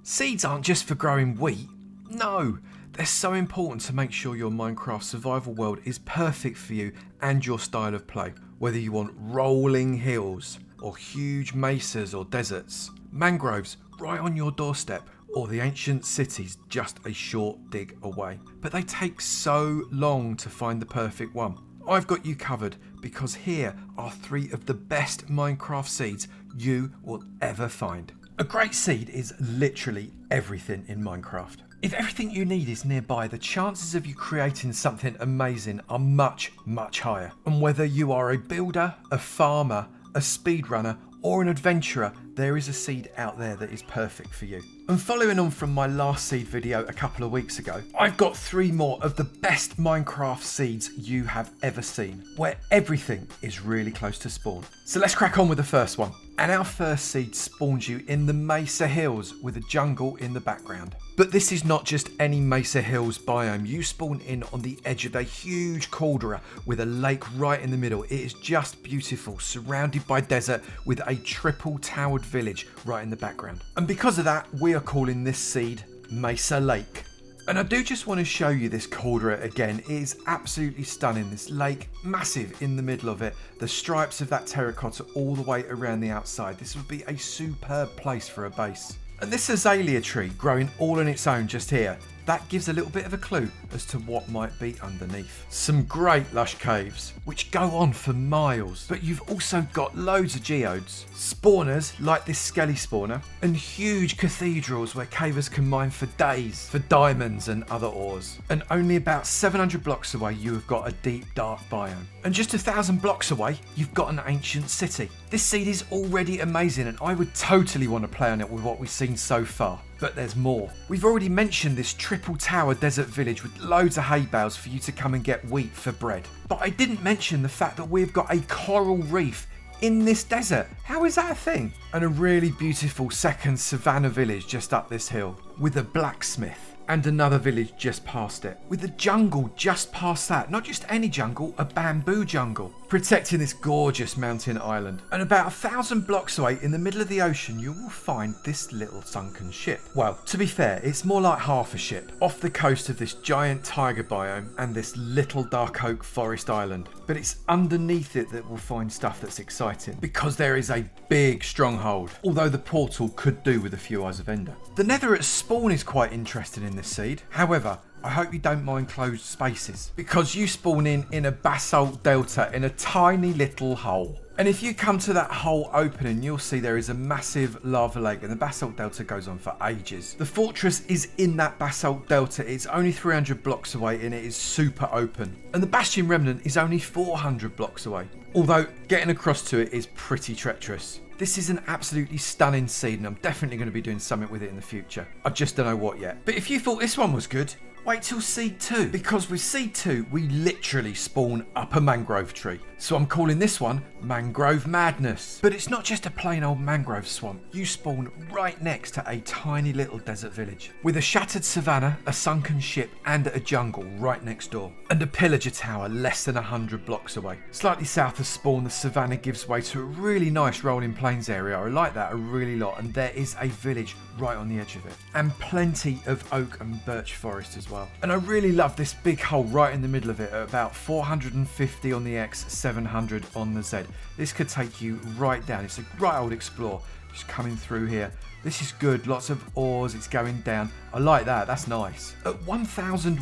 Seeds aren't just for growing wheat. No, they're so important to make sure your Minecraft survival world is perfect for you and your style of play. Whether you want rolling hills or huge mesas or deserts, mangroves right on your doorstep, or the ancient cities just a short dig away. But they take so long to find the perfect one. I've got you covered because here are 3 of the best Minecraft seeds you will ever find. A great seed is literally everything in Minecraft. If everything you need is nearby, the chances of you creating something amazing are much, much higher. And whether you are a builder, a farmer, a speedrunner, or an adventurer, there is a seed out there that is perfect for you. And following on from my last seed video a couple of weeks ago, I've got 3 more of the best Minecraft seeds you have ever seen, where everything is really close to spawn. So let's crack on with the first one. And our first seed spawns you in the Mesa Hills with a jungle in the background. But this is not just any Mesa Hills biome. You spawn in on the edge of a huge caldera with a lake right in the middle. It is just beautiful, surrounded by desert with a triple towered village right in the background. And because of that, we are calling this seed Mesa Lake. And I do just want to show you this caldera again. It is absolutely stunning. This lake, massive in the middle of it. The stripes of that terracotta all the way around the outside. This would be a superb place for a base. And this azalea tree growing all on its own just here, that gives a little bit of a clue as to what might be underneath. Some great lush caves, which go on for miles, but you've also got loads of geodes, spawners like this skelly spawner, and huge cathedrals where cavers can mine for days for diamonds and other ores. And only about 700 blocks away, you have got a deep dark biome. And just 1,000 blocks away, you've got an ancient city. This seed is already amazing, and I would totally want to play on it with what we've seen so far. But there's more. We've already mentioned this triple tower desert village with loads of hay bales for you to come and get wheat for bread. But I didn't mention the fact that we've got a coral reef in this desert. How is that a thing? And a really beautiful second savannah village just up this hill with a blacksmith. And another village just past it, with a jungle just past that. Not just any jungle, a bamboo jungle, protecting this gorgeous mountain island. And about 1,000 blocks away in the middle of the ocean, you will find this little sunken ship. Well, to be fair, it's more like half a ship, off the coast of this giant tiger biome and this little dark oak forest island. But it's underneath it that we'll find stuff that's exciting, because there is a big stronghold, although the portal could do with a few eyes of ender. The nether at spawn is quite interesting in this seed. However, I hope you don't mind closed spaces, because you spawn in a basalt delta in a tiny little hole. And if you come to that hole opening, you'll see there is a massive lava lake, and the basalt delta goes on for ages. The fortress is in that basalt delta. It's only 300 blocks away and it is super open. And the bastion remnant is only 400 blocks away, although getting across to it is pretty treacherous. This is an absolutely stunning seed, and I'm definitely going to be doing something with it in the future. I just don't know what yet. But if you thought this one was good, wait till seed 2, because with seed 2 we literally spawn up a mangrove tree. So I'm calling this one Mangrove Madness. But it's not just a plain old mangrove swamp. You spawn right next to a tiny little desert village with a shattered savannah, a sunken ship and a jungle right next door, and a pillager tower less than 100 blocks away. Slightly south of spawn, the savannah gives way to a really nice rolling plains area. I like that a really lot, and there is a village right on the edge of it, and plenty of oak and birch forest as well. And I really love this big hole right in the middle of it at about 450 on the X, 700 on the Z. This could take you right down. It's a right old explore, just coming through here. This is good, lots of ores, it's going down. I like that, that's nice. At 1,000,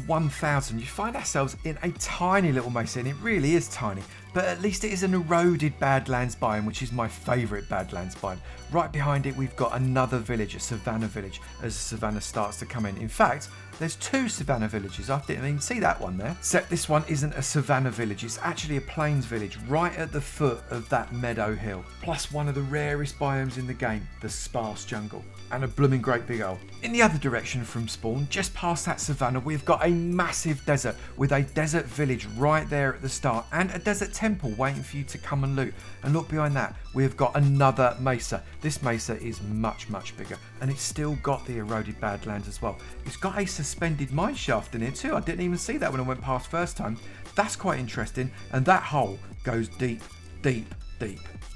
you find ourselves in a tiny little mesa, and it really is tiny, but at least it is an eroded Badlands biome, which is my favourite Badlands biome. Right behind it we've got another village, a savannah village, as the savannah starts to come in. In fact, there's 2 savannah villages. I didn't even see that one there. Except this one isn't a savannah village, it's actually a plains village right at the foot of that meadow hill. Plus one of the rarest biomes in the game, the sparse jungle, and a blooming great big hole. In the other direction from spawn, just past that savannah, we've got a massive desert with a desert village right there at the start, and a desert temple waiting for you to come and loot. And look behind that, we've got another mesa. This mesa is much bigger, and it's still got the eroded Badlands as well. It's got a suspended mine shaft in it too. I didn't even see that when I went past first time. That's quite interesting, and that hole goes deep.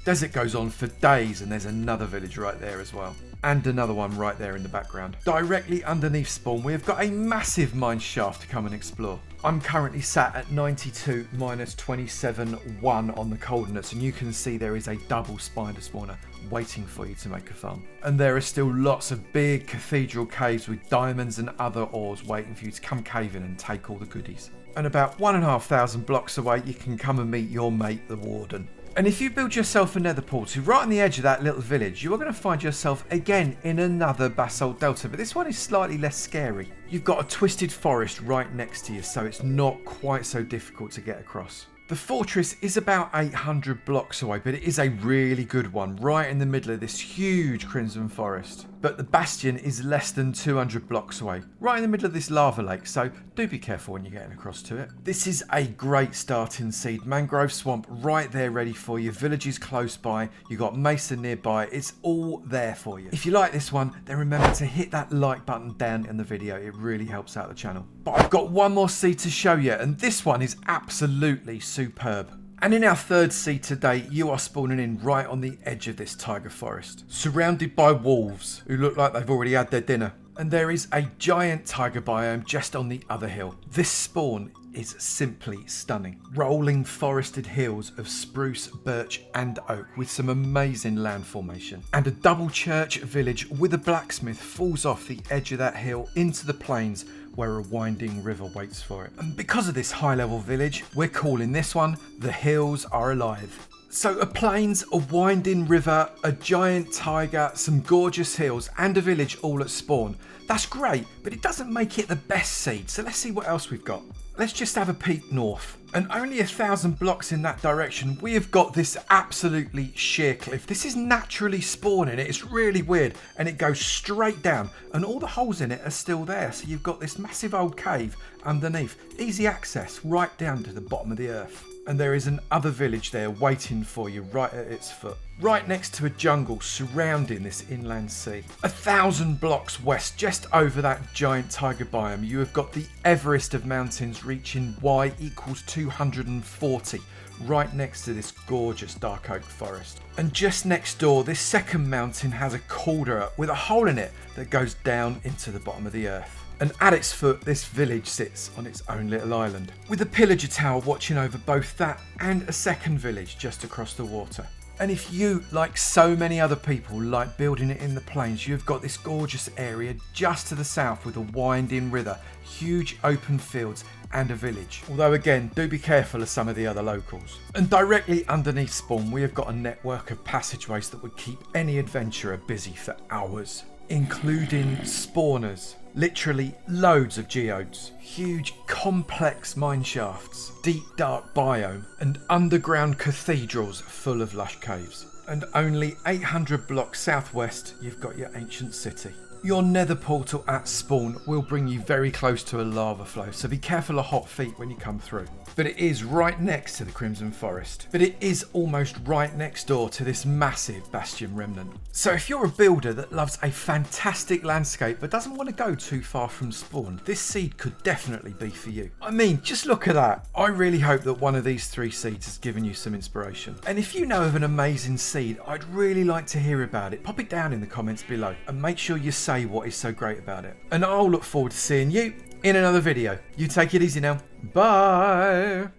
Desert goes on for days, and there's another village right there as well. and another one right there in the background. Directly underneath spawn, we have got a massive mine shaft to come and explore. I'm currently sat at 92 minus 27.1 on the coordinates, and you can see there is a double spider spawner waiting for you to make a farm. And there are still lots of big cathedral caves with diamonds and other ores waiting for you to come cave in and take all the goodies. And about 1,500 blocks away, you can come and meet your mate, the Warden. And if you build yourself a nether portal right on the edge of that little village, you are going to find yourself again in another basalt delta, but this one is slightly less scary. You've got a twisted forest right next to you, so it's not quite so difficult to get across. The fortress is about 800 blocks away, but it is a really good one, right in the middle of this huge crimson forest. But the bastion is less than 200 blocks away, right in the middle of this lava lake, so do be careful when you're getting across to it. This is a great starting seed. Mangrove swamp right there ready for you, villages close by, you've got Mesa nearby, it's all there for you. If you like this one, then remember to hit that like button down in the video, it really helps out the channel. But I've got one more seed to show you, and this one is absolutely superb. And in our third seed today, you are spawning in right on the edge of this tiger forest, surrounded by wolves who look like they've already had their dinner. And there is a giant tiger biome just on the other hill. This spawn is simply stunning. Rolling forested hills of spruce, birch and oak with some amazing land formation. And a double church village with a blacksmith falls off the edge of that hill into the plains where a winding river waits for it. And because of this high level village, we're calling this one The Hills Are Alive. So a plains, a winding river, a giant tiger, some gorgeous hills and a village all at spawn. That's great, but it doesn't make it the best seed. So let's see what else we've got. Let's just have a peek north. And only 1,000 blocks in that direction, we have got this absolutely sheer cliff. This is naturally spawning. It's really weird. And it goes straight down. And all the holes in it are still there. So you've got this massive old cave underneath. Easy access right down to the bottom of the earth. And there is another village there waiting for you right at its foot. Right next to a jungle surrounding this inland sea. 1,000 blocks west, just over that giant tiger biome, you have got the Everest of mountains reaching Y equals 240, right next to this gorgeous dark oak forest. And just next door, this second mountain has a caldera with a hole in it that goes down into the bottom of the earth. And at its foot, this village sits on its own little island, with a pillager tower watching over both that and a second village just across the water. And if you, like so many other people, like building it in the plains, you've got this gorgeous area just to the south with a winding river, huge open fields and a village. Although again, do be careful of some of the other locals. And directly underneath spawn, we have got a network of passageways that would keep any adventurer busy for hours, including spawners. Literally loads of geodes, huge complex mine shafts, deep dark biome and underground cathedrals full of lush caves. And only 800 blocks southwest you've got your ancient city. Your nether portal at spawn will bring you very close to a lava flow, so be careful of hot feet when you come through. But it is right next to the Crimson Forest. But it is almost right next door to this massive bastion remnant. So if you're a builder that loves a fantastic landscape but doesn't want to go too far from spawn, this seed could definitely be for you. I mean, just look at that. I really hope that one of these 3 seeds has given you some inspiration. And if you know of an amazing seed, I'd really like to hear about it. Pop it down in the comments below and make sure you say what is so great about it. And I'll look forward to seeing you in another video. You take it easy now. Bye.